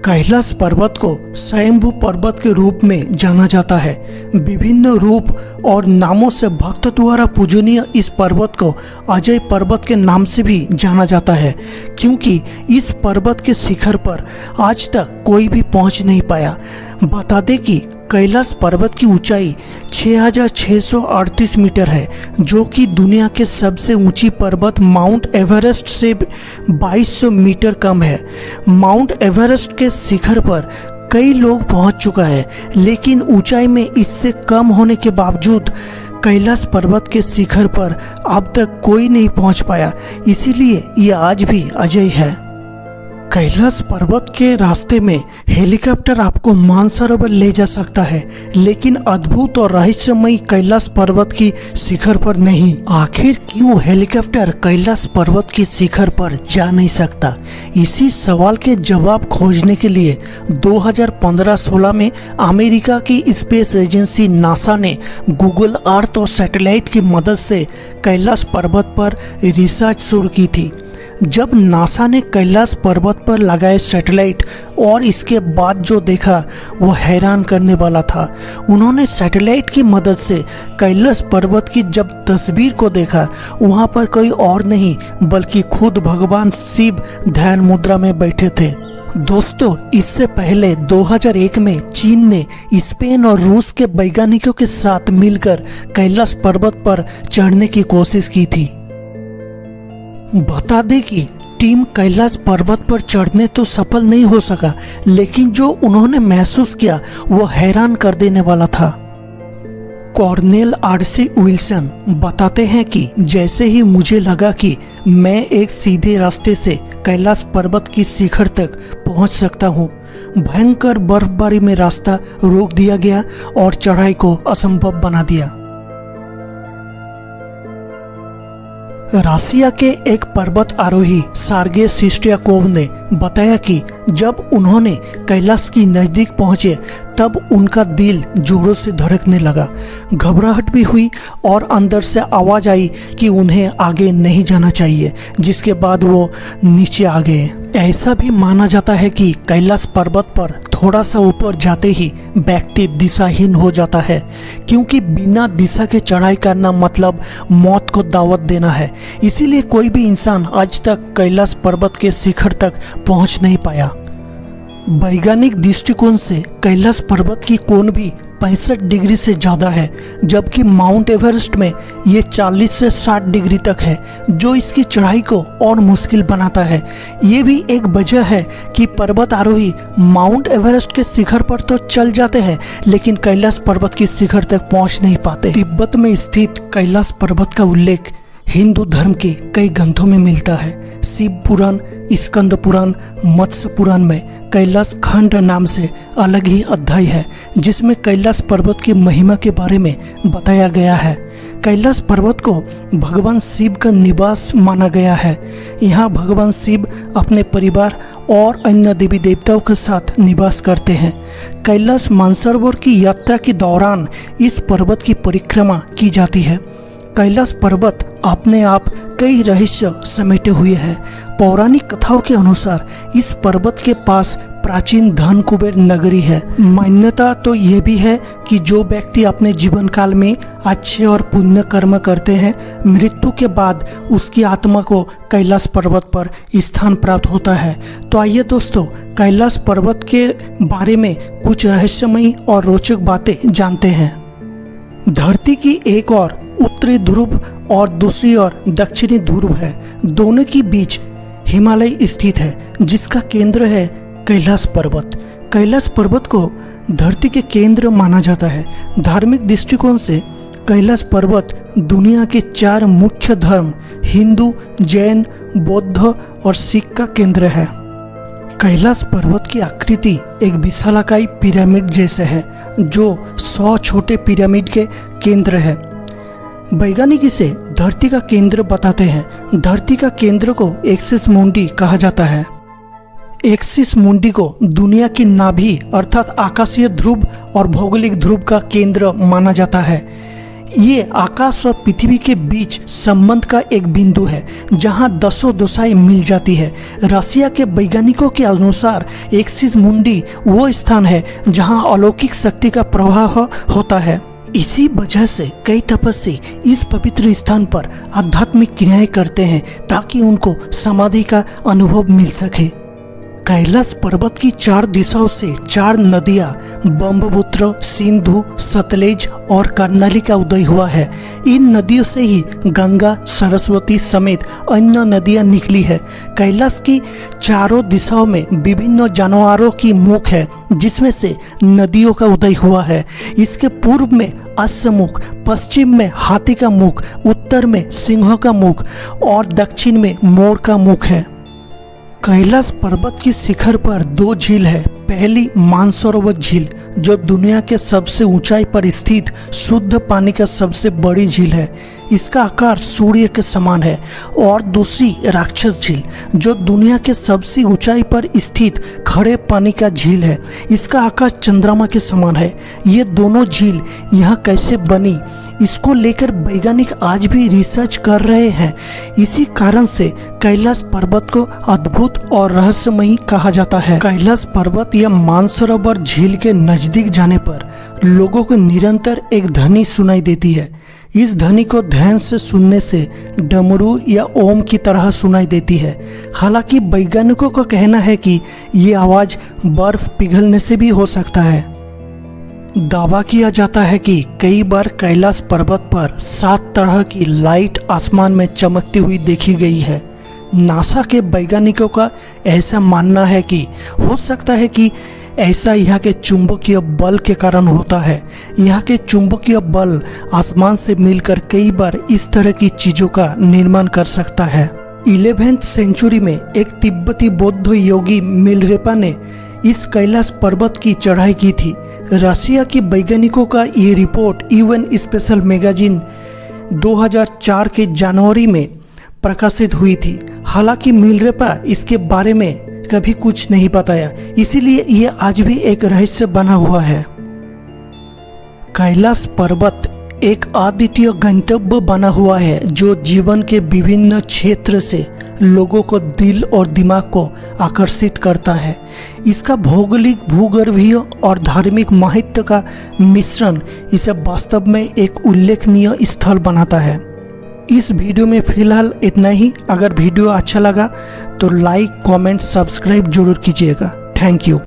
कैलाश पर्वत को स्वयंभू पर्वत के रूप में जाना जाता है। विभिन्न रूप और नामों से भक्त द्वारा पूजनीय इस पर्वत को अजय पर्वत के नाम से भी जाना जाता है, क्योंकि इस पर्वत के शिखर पर आज तक कोई भी पहुंच नहीं पाया। बता दें कि कैलाश पर्वत की ऊंचाई 6638 मीटर है, जो कि दुनिया के सबसे ऊंची पर्वत माउंट एवरेस्ट से 2200 मीटर कम है। माउंट एवरेस्ट के शिखर पर कई लोग पहुंच चुका है, लेकिन ऊंचाई में इससे कम होने के बावजूद कैलाश पर्वत के शिखर पर अब तक कोई नहीं पहुंच पाया, इसीलिए यह आज भी अजय है। कैलाश पर्वत के रास्ते में हेलीकॉप्टर आपको मानसरोवर ले जा सकता है, लेकिन अद्भुत और रहस्यमयी कैलाश पर्वत की शिखर पर नहीं। आखिर क्यों हेलीकॉप्टर कैलाश पर्वत की शिखर पर जा नहीं सकता? इसी सवाल के जवाब खोजने के लिए 2015-16 में अमेरिका की स्पेस एजेंसी नासा ने गूगल अर्थ और सैटेलाइट की मदद से कैलाश पर्वत पर रिसर्च शुरू की थी। जब नासा ने कैलाश पर्वत पर लगाए सैटेलाइट और इसके बाद जो देखा वो हैरान करने वाला था। उन्होंने सैटेलाइट की मदद से कैलाश पर्वत की जब तस्वीर को देखा, वहां पर कोई और नहीं बल्कि खुद भगवान शिव ध्यान मुद्रा में बैठे थे। दोस्तों, इससे पहले 2001 में चीन ने स्पेन और रूस के वैज्ञानिकों के साथ मिलकर कैलाश पर्वत पर चढ़ने की कोशिश की थी। बता दें कि टीम कैलाश पर्वत पर चढ़ने तो सफल नहीं हो सका, लेकिन जो उन्होंने महसूस किया वो हैरान कर देने वाला था। कॉर्नेल आरसी विल्सन बताते हैं कि जैसे ही मुझे लगा कि मैं एक सीधे रास्ते से कैलाश पर्वत की शिखर तक पहुंच सकता हूं, भयंकर बर्फबारी में रास्ता रोक दिया गया और चढ़ाई को असंभव बना दिया। रसिया के एक पर्वत आरोही सार्गे सिस्टियाकोव ने बताया कि जब उन्होंने कैलाश की नजदीक पहुंचे तब उनका दिल जोरों से धड़कने लगा, घबराहट भी हुई और अंदर से आवाज आई कि उन्हें आगे नहीं जाना चाहिए, जिसके बाद वो नीचे आ गए। ऐसा भी माना जाता है कि कैलाश पर्वत पर थोड़ा सा ऊपर जाते ही व्यक्ति दिशाहीन हो जाता है, क्योंकि बिना दिशा के चढ़ाई करना मतलब मौत को दावत देना है। इसीलिए कोई भी इंसान आज तक कैलाश पर्वत के शिखर तक पहुंच नहीं पाया। वैज्ञानिक दृष्टिकोण से कैलाश पर्वत की कोण भी 65 डिग्री से ज़्यादा है, जबकि माउंट एवरेस्ट में ये 40 से 60 डिग्री तक है, जो इसकी चढ़ाई को और मुश्किल बनाता है। ये भी एक वजह है कि पर्वत आरोही माउंट एवरेस्ट के शिखर पर तो चल जाते हैं, लेकिन कैलाश पर्वत की शिखर तक पहुंच नहीं पाते। तिब्बत में स्थित कैलाश पर्वत का उल्लेख हिंदू धर्म के कई ग्रंथों में मिलता है। शिव पुराण, स्कंद पुराण, मत्स्य पुराण में कैलाश खंड नाम से अलग ही अध्याय है, जिसमें कैलाश पर्वत की महिमा के बारे में बताया गया है। कैलाश पर्वत को भगवान शिव का निवास माना गया है। यहाँ भगवान शिव अपने परिवार और अन्य देवी देवताओं के साथ निवास करते हैं। कैलाश मानसरोवर की यात्रा के दौरान इस पर्वत की परिक्रमा की जाती है। कैलाश पर्वत अपने आप कई रहस्य समेटे हुए है। पौराणिक कथाओं के अनुसार इस पर्वत के पास प्राचीन धन कुबेर नगरी है। मान्यता तो ये भी है कि जो व्यक्ति अपने जीवन काल में अच्छे और पुण्य कर्म करते हैं, मृत्यु के बाद उसकी आत्मा को कैलाश पर्वत पर स्थान प्राप्त होता है। तो आइए दोस्तों, कैलाश पर्वत के बारे में कुछ रहस्यमयी और रोचक बातें जानते हैं। धरती की एक ओर उत्तरी ध्रुव और दूसरी ओर दक्षिणी ध्रुव है। दोनों के बीच हिमालय स्थित है, जिसका केंद्र है कैलाश पर्वत। कैलाश पर्वत को धरती के केंद्र माना जाता है। धार्मिक दृष्टिकोण से कैलाश पर्वत दुनिया के 4 मुख्य धर्म हिंदू, जैन, बौद्ध और सिख का केंद्र है। कैलाश पर्वत की आकृति एक विशालाकाय पिरामिड जैसे है, जो 100 छोटे पिरामिड के केंद्र है। वैज्ञानिक इसे धरती का केंद्र बताते हैं। धरती का केंद्र को एक्सिस मुंडी कहा जाता है। एक्सिस मुंडी को दुनिया की नाभि अर्थात आकाशीय ध्रुव और भौगोलिक ध्रुव का केंद्र माना जाता है। ये आकाश और पृथ्वी के बीच संबंध का एक बिंदु है जहां दसों दिशाएं मिल जाती है। रसिया के वैज्ञानिकों के अनुसार एक्सिस मुंडी वो स्थान है जहां अलौकिक शक्ति का प्रवाह होता है। इसी वजह से कई तपस्वी इस पवित्र स्थान पर आध्यात्मिक क्रियाएं करते हैं ताकि उनको समाधि का अनुभव मिल सके। कैलाश पर्वत की 4 दिशाओं से 4 नदियां ब्रह्मपुत्र, सिंधु, सतलेज और कर्नाली का उदय हुआ है। इन नदियों से ही गंगा, सरस्वती समेत अन्य नदियां निकली है। कैलाश की चारों दिशाओं में विभिन्न जानवरों की मुख है जिसमें से नदियों का उदय हुआ है। इसके पूर्व में अश्वमुख, पश्चिम में हाथी का मुख, उत्तर में सिंह का मुख और दक्षिण में मोर का मुख है। कैलाश पर्वत की शिखर पर 2 झील है। पहली मानसरोवर झील जो दुनिया के सबसे ऊंचाई पर स्थित शुद्ध पानी का सबसे बड़ी झील है। इसका आकार सूर्य के समान है। और दूसरी राक्षस झील जो दुनिया के सबसे ऊंचाई पर स्थित खड़े पानी का झील है। इसका आकार चंद्रमा के समान है। ये दोनों झील यहाँ कैसे बनी इसको लेकर वैज्ञानिक आज भी रिसर्च कर रहे हैं। इसी कारण से कैलाश पर्वत को अद्भुत और रहस्यमयी कहा जाता है। कैलाश पर्वत या मानसरोवर झील के नजदीक जाने पर लोगों को निरंतर एक ध्वनि सुनाई देती है। इस ध्वनि को ध्यान से सुनने से डमरू या ओम की तरह सुनाई देती है। हालांकि वैज्ञानिकों का कहना है कि ये आवाज बर्फ पिघलने से भी हो सकता है। दावा किया जाता है कि कई बार कैलाश पर्वत पर 7 तरह की लाइट आसमान में चमकती हुई देखी गई है। नासा के वैज्ञानिकों का ऐसा मानना है कि हो सकता है कि ऐसा यहाँ के चुंबकीय बल के कारण होता है। यहाँ के चुंबकीय बल आसमान से मिलकर कई बार इस तरह की चीजों का निर्माण कर सकता है। 11वीं सेंचुरी में एक तिब्बती बौद्ध योगी मिलरेपा ने इस कैलाश पर्वत की चढ़ाई की थी। रसिया के वैज्ञानिकों का ये रिपोर्ट यूएन स्पेशल मैगजीन 2004 के जनवरी में प्रकाशित हुई थी। हालांकि मिलरेपा इसके बारे में कभी कुछ नहीं बताया, इसीलिए ये आज भी एक रहस्य बना हुआ है। कैलाश पर्वत एक अद्वितीय गंतव्य बना हुआ है जो जीवन के विभिन्न क्षेत्र से लोगों को दिल और दिमाग को आकर्षित करता है। इसका भौगोलिक, भूगर्भीय और धार्मिक महत्व का मिश्रण इसे वास्तव में एक उल्लेखनीय स्थल बनाता है। इस वीडियो में फिलहाल इतना ही। अगर वीडियो अच्छा लगा तो लाइक, कमेंट, सब्सक्राइब जरूर कीजिएगा। Thank you.